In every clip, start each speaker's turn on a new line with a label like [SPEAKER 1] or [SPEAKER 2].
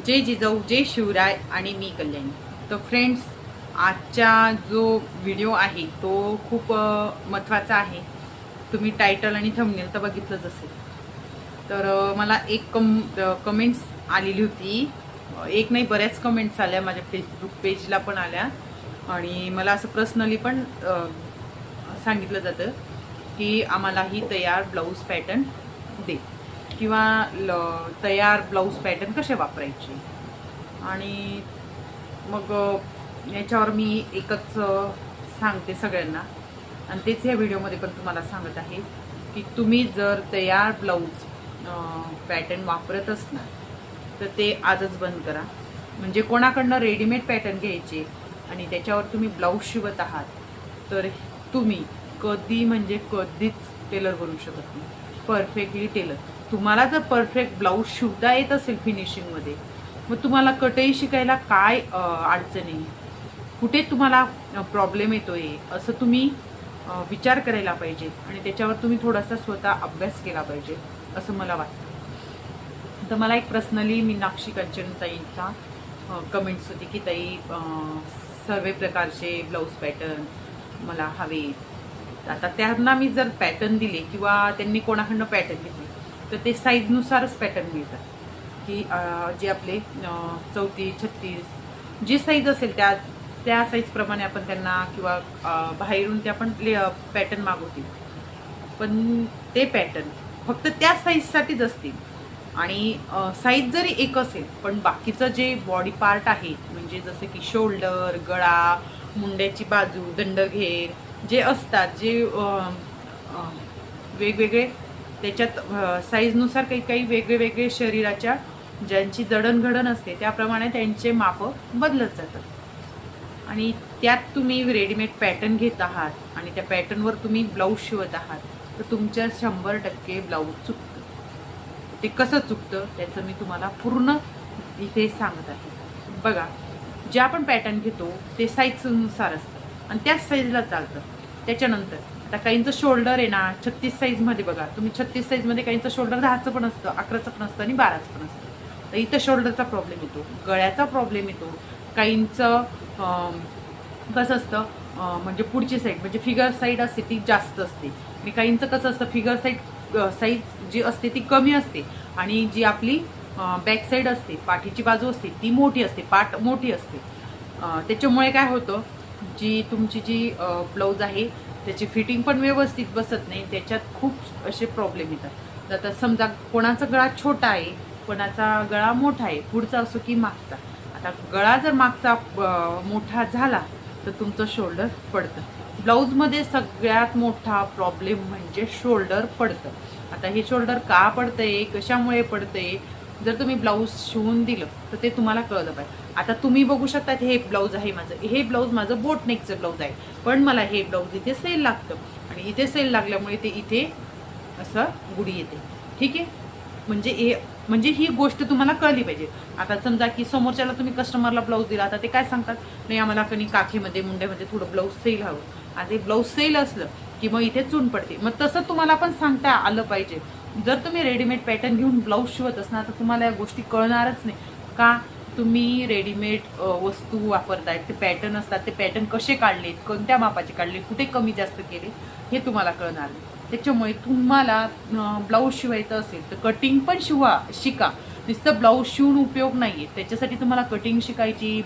[SPEAKER 1] जय जिजाऊ, जय शिवराय आणि मी कल्याणी. तर फ्रेंड्स, आजचा जो व्हिडिओ आहे तो खूप महत्त्वाचा आहे. तुम्ही टायटल आणि थंबनेल तर बघितलंच असेल. तर मला एक कमेंट्स आलेली होती. एक नाही, बऱ्याच कमेंट्स आल्या, माझ्या फेसबुक पेजला पण आल्या आणि मला असं पर्सनली पण सांगितलं जातं की आम्हाला ही तयार ब्लाऊज पॅटर्न दे किंवा तयार ब्लाऊज पॅटर्न कसे वापरायचे. आणि मग याच्यावर मी एकच सांगते सगळ्यांना, आणि तेच या व्हिडिओमध्ये पण तुम्हाला सांगत आहे की तुम्ही जर तयार ब्लाऊज पॅटर्न वापरत असणार तर ते आजच बंद करा. म्हणजे कोणाकडनं रेडीमेड पॅटर्न घ्यायचे आणि त्याच्यावर तुम्ही ब्लाऊज शिवत आहात तर तुम्ही कधी म्हणजे कधीच टेलर बनू शकत नाही. परफेक्टली टेलर, तुम्हाला जर परफेक्ट ब्लाऊज शिवता येत असेल फिनिशिंगमध्ये, मग तुम्हाला कटई शिकायला काय अडचण आहे, कुठे तुम्हाला प्रॉब्लेम येतोय, असं तुम्ही विचार करायला पाहिजे आणि त्याच्यावर तुम्ही थोडासा स्वतः अभ्यास केला पाहिजे असं मला वाटतं. तर मला एक पर्सनली मीनाक्षी कंचनताईंचा कमेंट्स होती की ताई सर्व प्रकारचे ब्लाऊज पॅटर्न मला हवे. आता त्यांना मी जर पॅटर्न दिले किंवा त्यांनी कोणाकडनं पॅटर्न घेतले तर ते साईजनुसारच पॅटर्न मिळतात की जे आपले 34, 36 जी साईज असेल त्या साईजप्रमाणे आपण त्यांना किंवा बाहेरून ते आपण पॅटर्न मागवतील. पण ते पॅटर्न फक्त त्या साईजसाठीच असतील आणि साईज जरी एक असेल पण बाकीचं जे बॉडी पार्ट आहे, म्हणजे जसं की शोल्डर, गळा, मुंड्याची बाजू, दंडघेर जे असतात, जे वेगवेगळे त्याच्यात साईजनुसार काही काही वेगळे वेगळे शरीराच्या ज्यांची जडणघडण असते त्याप्रमाणे त्यांचे मापं बदलत जातात. आणि त्यात तुम्ही रेडीमेड पॅटर्न घेत आहात आणि त्या पॅटर्नवर तुम्ही ब्लाऊज शिवत आहात तर तुमच्या 100% ब्लाऊज चुकतं. ते कसं चुकतं त्याचं मी तुम्हाला पूर्ण इथे सांगत आहे. बघा, जे आपण पॅटर्न घेतो ते साईजनुसार असतं आणि त्याच साईजला चालतं. त्याच्यानंतर आता काहींचं शोल्डर आहे ना 36 साईजमध्ये, बघा तुम्ही 36 साईजमध्ये काहींचं शोल्डर 10चं पण असतं, 11चं पण असतं आणि 12चं पण असतं. तर इथं शोल्डरचा प्रॉब्लेम येतो, गळ्याचा प्रॉब्लेम येतो. काहींचं कसं असतं म्हणजे पुढची साईड म्हणजे फिगर साईड असते ती जास्त असते आणि काहींचं कसं असतं फिगर साईड जी असते ती कमी असते आणि जी आपली बॅक साईड असते, पाठीची बाजू असते ती मोठी असते, पाठ मोठी असते. त्याच्यामुळे काय होतं, जी तुमची जी ब्लाऊज आहे त्याची फिटिंग पण व्यवस्थित बसत नाही, त्याच्यात खूप असे प्रॉब्लेम येतात. आता समजा कोणाचा गळा छोटा आहे, कोणाचा गळा मोठा आहे, पुढचा असो की मागचा. आता गळा जर मागचा मोठा झाला तर तुमचं शोल्डर पडतं. ब्लाऊजमध्ये सगळ्यात मोठा प्रॉब्लेम म्हणजे शोल्डर पडतं. आता हे शोल्डर का पडतंय, कशामुळे पडतंय, जर तुम्ही ब्लाऊज शिवून दिलं तर ते तुम्हाला कळलं पाहिजे. आता तुम्ही बघू शकता हे ब्लाऊज आहे माझं, हे ब्लाऊज माझं बोट नेकचं ब्लाऊज आहे, पण मला हे ब्लाऊज इथे सेल लागतं आणि इथे सेल लागल्यामुळे ते इथे असं गुढी येते. ठीक आहे, म्हणजे ही गोष्ट तुम्हाला कळली पाहिजे. आता समजा की समोरच्याला तुम्ही कस्टमरला ब्लाऊज दिला, आता ते काय सांगतात, नाही आम्हाला कधी काखेमध्ये मुंड्यामध्ये थोडं ब्लाऊज सेल हवं. आता ते ब्लाऊज सेल असलं की मग इथे चून पडते. मग तसं तुम्हाला पण सांगता आलं पाहिजे. जर तुम्ही रेडीमेड पॅटर्न घेऊन ब्लाऊज शिवत असणार तर तुम्हाला या गोष्टी कळणारच नाही. का, तुम्ही रेडीमेड वस्तू वापरतायत, ते पॅटर्न असतात, ते पॅटर्न कसे काढलेत, कोणत्या मापाचे काढले, कुठे कमी जास्त केले हे तुम्हाला कळणार नाही. त्याच्यामुळे तुम्हाला ब्लाऊज शिवायचं असेल तर कटिंग पण शिका. नुसतं ब्लाऊज शिवून उपयोग नाही आहे, त्याच्यासाठी तुम्हाला कटिंग शिकायची.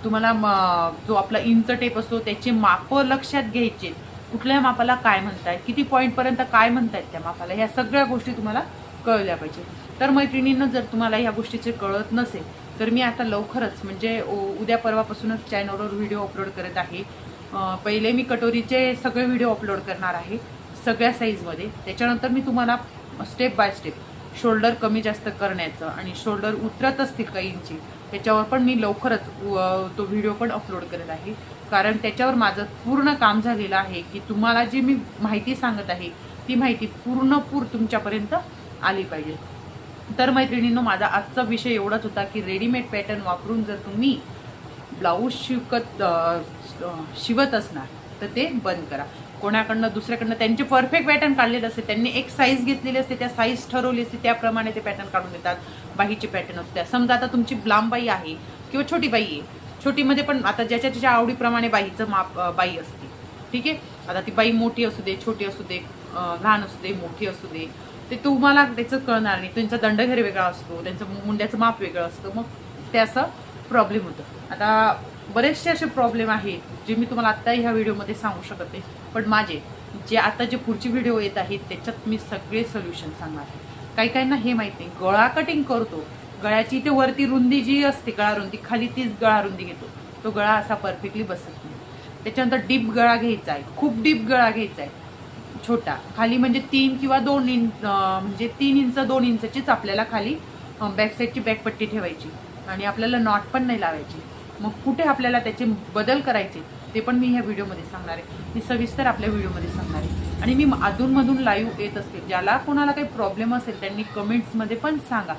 [SPEAKER 1] तुम्हाला जो आपला इंच टेप असतो त्याचे मापं लक्षात घ्यायचे, कुठल्या मापाला काय म्हणतायत, किती पॉईंटपर्यंत काय म्हणतायत त्या मापाला, ह्या सगळ्या गोष्टी तुम्हाला कळल्या पाहिजे. तर मैत्रिणींना, जर तुम्हाला ह्या गोष्टीचे कळत नसेल तर मी आता लवकरच म्हणजे उद्या परवापासूनच चॅनलवर व्हिडिओ अपलोड करत आहे. पहिले मी कटोरीचे सगळे व्हिडिओ अपलोड करणार आहे सगळ्या साईजमध्ये. त्याच्यानंतर मी तुम्हाला स्टेप बाय स्टेप शोल्डर कमी जास्त करण्याचं आणि शोल्डर उतरत असतील काही इंची त्याच्यावर पण मी लवकरच तो व्हिडिओ पण अपलोड करत आहे. कारण त्याच्यावर माझं पूर्ण काम झालेलं आहे की तुम्हाला जी मी माहिती सांगत आहे ती माहिती पूर्ण तुमच्यापर्यंत आली पाहिजे. तर मैत्रिणींनो, माझा आजचा विषय एवढाच होता की रेडीमेड पॅटर्न वापरून जर तुम्ही ब्लाऊज शिवत असणार तर ते बंद करा. कोणाकडनं दुसऱ्याकडनं त्यांचे परफेक्ट पॅटर्न काढलेले असते, त्यांनी एक साईज घेतलेली असते, त्या साईज ठरवली असते, त्याप्रमाणे ते पॅटर्न काढून देतात. बाईचे पॅटर्न असते, समजा आता तुमची लांब बाई आहे किंवा छोटी बाई आहे, छोटीमध्ये पण आता ज्याच्या त्याच्या आवडीप्रमाणे बाईचं माप बाई असते. ठीक आहे, आता ती बाई मोठी असू दे, छोटी असू दे, लहान असू दे, मोठी असू दे, ते तुम्हाला त्याचं कळणार नाही. त्यांचा दंडघेर वेगळा असतो, त्यांचं मुंड्याचं माप वेगळं असतं, मग ते असं प्रॉब्लेम होतं. आता बरेचसे असे प्रॉब्लेम आहेत जे मी तुम्हाला आत्ता ह्या व्हिडिओमध्ये सांगू शकत नाही, पण माझे जे आता जे पुढची व्हिडिओ येत आहेत त्याच्यात मी सगळे सोल्युशन सांगणार आहे. काही काहींना हे माहित नाही, गळा कटिंग करतो, गळ्याची ते वरती रुंदी जी असते गळा रुंदी, खाली तीच गळा रुंदी घेतो, तो गळा असा परफेक्टली बसत नाही. त्याच्यानंतर डीप गळा घ्यायचा आहे, खूप डीप गळा घ्यायचा आहे, छोटा खाली म्हणजे 3 किंवा 2 इंच, म्हणजे 3 इंच 2 इंचचीच आपल्याला खाली बॅक साईडची बॅकपट्टी ठेवायची आणि आपल्याला नॉट पण नाही लावायची. मग कुठे आपल्याला त्याचे बदल करायचे ते पण मी ह्या व्हिडिओमध्ये सांगणार आहे, मी सविस्तर आपल्या व्हिडिओमध्ये सांगणार आहे. आणि मी अधूनमधून लाईव्ह येत असते, ज्याला कोणाला काही प्रॉब्लेम असेल त्यांनी कमेंट्समध्ये पण सांगा.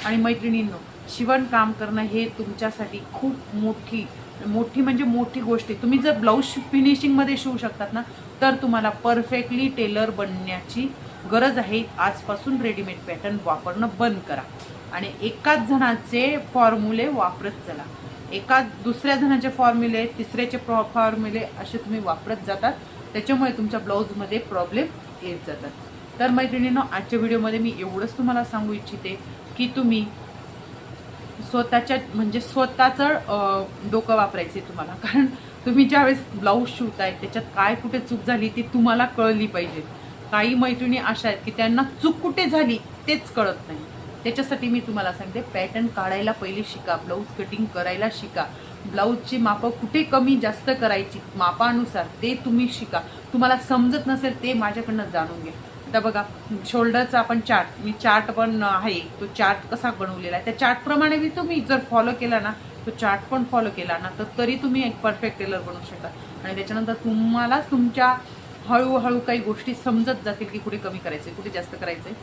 [SPEAKER 1] आणि मैत्रिणींनो, शिवण काम करणं हे तुमच्यासाठी खूप मोठी म्हणजे मोठी गोष्ट आहे. तुम्ही जर ब्लाऊज फिनिशिंगमध्ये शिवू शकतात ना, तर तुम्हाला परफेक्टली टेलर बनण्याची गरज आहे. आजपासून रेडीमेड पॅटर्न वापरणं बंद करा आणि एकाच जणाचे फॉर्म्युले वापरत चला. एका दुसऱ्या जणाचे फॉर्म्युले, तिसऱ्याचे फॉर्म्युले असे तुम्ही वापरत जातात, त्याच्यामुळे तुमच्या ब्लाऊजमध्ये प्रॉब्लेम येत जातात. तर मैत्रिणींनो, आजच्या व्हिडिओमध्ये मी एवढंच तुम्हाला सांगू इच्छिते की तुम्ही स्वतःच्या म्हणजे स्वतःचं डोकं वापरायचे तुम्हाला, कारण तुम्ही ज्यावेळेस ब्लाऊज शिवताय त्याच्यात काय कुठे चूक झाली ती तुम्हाला कळली पाहिजे. काही मैत्रिणी अशा आहेत की त्यांना चूक कुठे झाली तेच कळत नाही. त्याच्यासाठी मी तुम्हाला सांगते, पॅटर्न काढायला पहिले शिका, ब्लाऊज कटिंग करायला शिका, ब्लाऊजची मापं कुठे कमी जास्त करायची मापानुसार ते तुम्ही शिका. तुम्हाला समजत नसेल ते माझ्याकडनं जाणून घ्या. आता बघा, शोल्डरचा आपण चार्ट, मी चार्ट पण आहे, तो चार्ट कसा बनवलेला आहे त्या चार्टप्रमाणे मी तुम्ही जर फॉलो केला ना, तो चार्ट पण फॉलो केला ना, तर तरी तुम्ही एक परफेक्ट टेलर बनवू शकता. आणि त्याच्यानंतर तुम्हालाच तुमच्या हळूहळू काही गोष्टी समजत जातील की कुठे कमी करायचे, कुठे जास्त करायचे,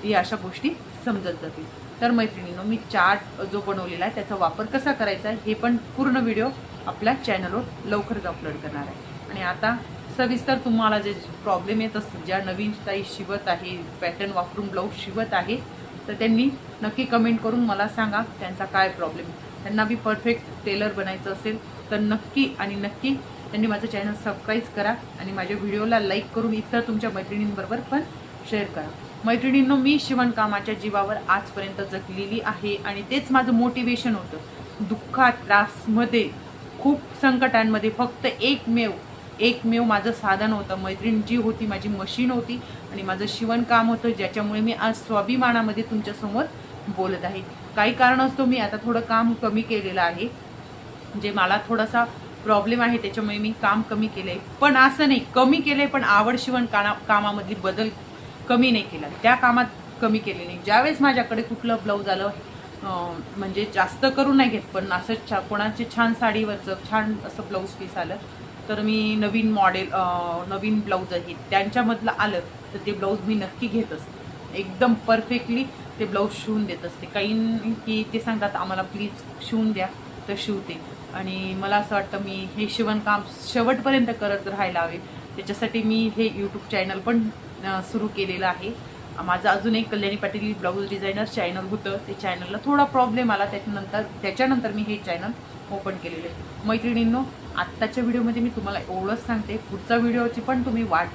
[SPEAKER 1] या अशा गोष्टी समजत जातील. तर मैत्रिणींनो, मी चार्ट जो बनवलेला आहे त्याचा वापर कसा करायचा आहे हे पण पूर्ण व्हिडिओ आपल्या चॅनलवर लवकरच अपलोड करणार आहे. आणि आता सविस्तर तुम्हाला जे प्रॉब्लेम येत असतील, ज्या नवीन ताई शिवत आहे, पॅटर्न वापरून ब्लाऊज शिवत आहे, तर त्यांनी नक्की कमेंट करून मला सांगा त्यांचा काय प्रॉब्लेम. त्यांना बी परफेक्ट टेलर बनायचं असेल तर नक्की आणि नक्की त्यांनी माझं चॅनल सबस्क्राईब करा आणि माझ्या व्हिडिओला लाईक करून इतर तुमच्या मैत्रिणींबरोबर पण शेअर करा. मैत्रिणींनो, मी शिवणकामाच्या जीवावर आजपर्यंत जगलेली आहे आणि तेच माझं मोटिवेशन होतं. दुःखात, त्रासमध्ये, खूप संकटांमध्ये फक्त एकमेव माझं साधन होतं. मैत्रीण जी होती माझी मशीन होती आणि माझं शिवणकाम होतं, ज्याच्यामुळे मी आज स्वाभिमानामध्ये तुमच्यासमोर बोलत आहे. काही कारणास्तव मी आता थोडं काम कमी केलेलं आहे, जे मला थोडासा प्रॉब्लेम आहे त्याच्यामुळे मी काम कमी केलं आहे. पण असं नाही कमी केलं आहे, पण आवड कामामधली बदल कमी नाही केला, त्या कामात कमी केले नाही. ज्यावेळेस माझ्याकडे कुठलं ब्लाऊज आलं, म्हणजे जास्त करून नाही घेत, पण असं कोणाचे छान साडीवरचं छान असं ब्लाऊज पीस आलं तर मी नवीन मॉडेल, नवीन ब्लाऊज आहेत त्यांच्यामधलं आलं तर ते ब्लाऊज मी नक्की घेत असते. एकदम परफेक्टली ते ब्लाऊज शिवून देत असते. काही की ते सांगतात आम्हाला प्लीज शिवून द्या, तर शिवते. आणि मला असं वाटतं मी हे शिवणकाम शेवटपर्यंत करत राहायला हवे, त्याच्यासाठी मी हे यूट्यूब चॅनल पण सुरू केलेलं आहे. माझं अजून एक Kalyani Patil blouse designer channel होतं, ते चॅनलला थोडा प्रॉब्लेम आला, त्याच्यानंतर मी हे चॅनल ओपन केलेलं आहे. मैत्रिणींनो, आत्ताच्या व्हिडिओमध्ये मी तुम्हाला एवढंच सांगते, पुढच्या व्हिडिओची पण तुम्ही वाट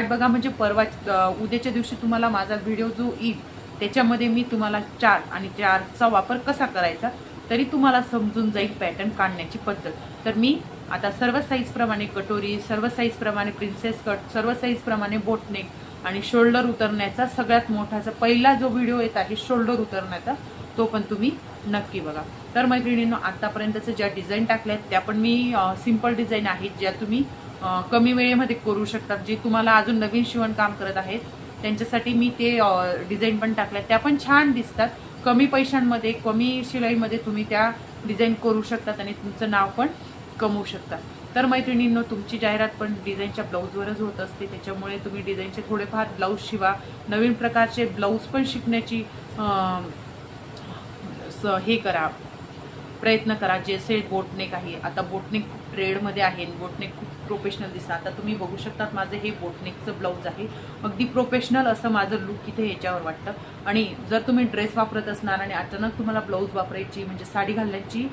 [SPEAKER 1] बघा म्हणजे उद्याच्या दिवशी तुम्हाला माझा व्हिडिओ जो येईल त्याच्यामध्ये मी तुम्हाला चारचा वापर कसा करायचा तरी तुम्हाला समजून जाईल पॅटर्न काढण्याची पद्धत. तर मी आता सर्व साईजप्रमाणे कटोरी, सर्व साईजप्रमाणे प्रिन्सेस कट, सर्व साईजप्रमाणे बोटनेक आणि शोल्डर उतरण्याचा सगळ्यात मोठाचा पहिला जो व्हिडिओ येत आहे शोल्डर उतरण्याचा, तो पण तुम्ही नक्की बघा. तर मैत्रिणींनो, आतापर्यंतच्या ज्या डिझाईन टाकल्यात त्या पण मी सिंपल डिझाईन आहेत, ज्या तुम्ही कमी वेळेमध्ये करू शकतात. जे तुम्हाला अजून नवीन शिवणकाम करत आहेत त्यांच्यासाठी मी ते डिझाईन पण टाकल्यात, त्या पण छान दिसतात. कमी पैशांमध्ये, कमी शिलाईमध्ये तुम्ही त्या डिझाईन करू शकतात आणि तुमचं नाव पण कमवू शकता. तर मैत्रिणींनो, तुमची जाहिरात पण डिझाईनच्या ब्लाऊजवरच होत असते, त्याच्यामुळे तुम्ही डिझाईनचे थोडेफार ब्लाऊज शिवा, नवीन प्रकारचे ब्लाऊज पण शिकण्याची हे करा, प्रयत्न करा. जसे बोटनेक आहे, आता बोटनेक रेडमध्ये आहे. बोटनेक खूप प्रोफेशनल दिसतं. आता तुम्ही बघू शकतात माझं हे बोटनेकचं ब्लाऊज आहे. अगदी प्रोफेशनल असं माझं लुक इथे ह्याच्यावर वाटतं. आणि जर तुम्ही ड्रेस वापरत असणार आणि अचानक तुम्हाला ब्लाऊज वापरायची म्हणजे साडी घालण्याची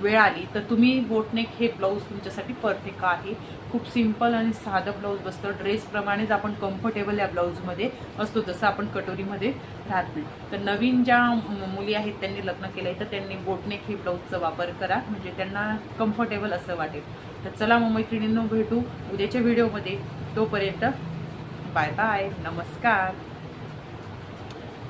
[SPEAKER 1] वेळ आली तर तुम्ही बोटनेक हे ब्लाऊज तुमच्यासाठी परफेक्ट आहे. खूप सिंपल आणि साधं ब्लाऊज बसतं. ड्रेसप्रमाणेच आपण कम्फर्टेबल या ब्लाऊजमध्ये असतो, जसं आपण कटोरीमध्ये राहत नाही. तर नवीन ज्या मुली आहेत त्यांनी लग्न केलं आहे तर त्यांनी बोटनेक हे ब्लाऊजचा वापर करा, म्हणजे त्यांना कम्फर्टेबल असं वाटेल. तर चला मग मैत्रिणींनो, भेटू उद्याच्या व्हिडिओमध्ये. तोपर्यंत बाय बाय, नमस्कार.